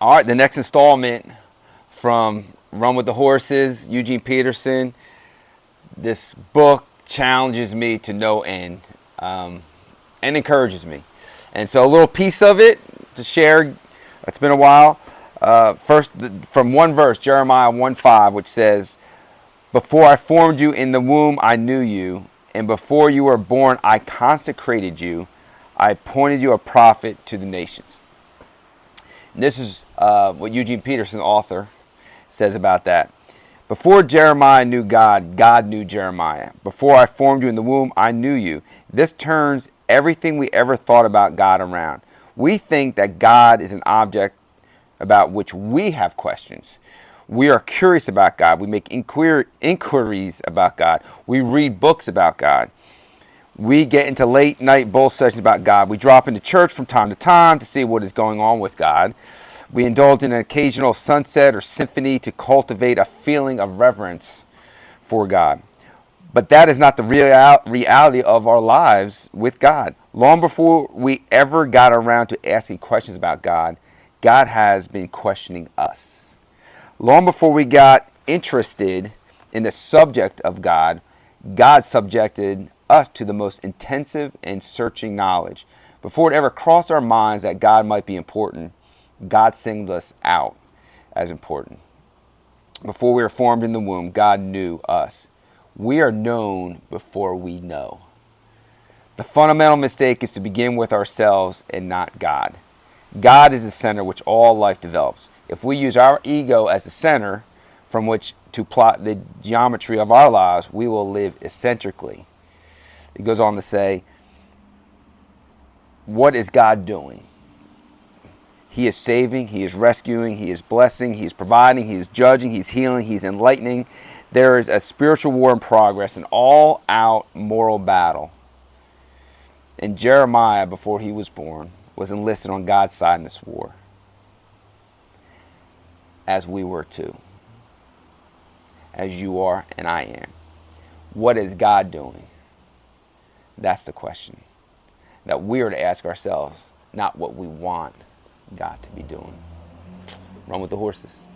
All right, the next installment from Run with the Horses, Eugene Peterson. This book challenges me to no end, and encourages me. And so a little piece of it to share. It's been a while. First, from one verse, Jeremiah 1:5, which says, "Before I formed you in the womb, I knew you, and before you were born, I consecrated you. I appointed you a prophet to the nations." And this is what Eugene Peterson, the author, says about that. Before Jeremiah knew God, God knew Jeremiah. Before I formed you in the womb, I knew you. This turns everything we ever thought about God around. We think that God is an object about which we have questions. We are curious about God. We make inquiries about God. We read books about God. We get into late night bull sessions about God. We drop into church from time to time to see what is going on with God. We indulge in an occasional sunset or symphony to cultivate a feeling of reverence for God. But that is not the reality of our lives with God. Long before we ever got around to asking questions about God, God has been questioning us. Long before we got interested in the subject of God, God subjected us to the most intensive and searching knowledge. Before it ever crossed our minds that God might be important, God singled us out as important. Before we were formed in the womb, God knew us. We are known before we know. The fundamental mistake is to begin with ourselves and not God. God is the center which all life develops. If we use our ego as the center from which to plot the geometry of our lives, we will live eccentrically. He goes on to say, what is God doing? He is saving, He is rescuing, He is blessing, He is providing, He is judging, He's healing, He's enlightening. There is a spiritual war in progress, an all-out moral battle. And Jeremiah, before he was born, was enlisted on God's side in this war, as we were too, as you are and I am. What is God doing? That's the question that we are to ask ourselves, not what we want God to be doing. Run with the horses.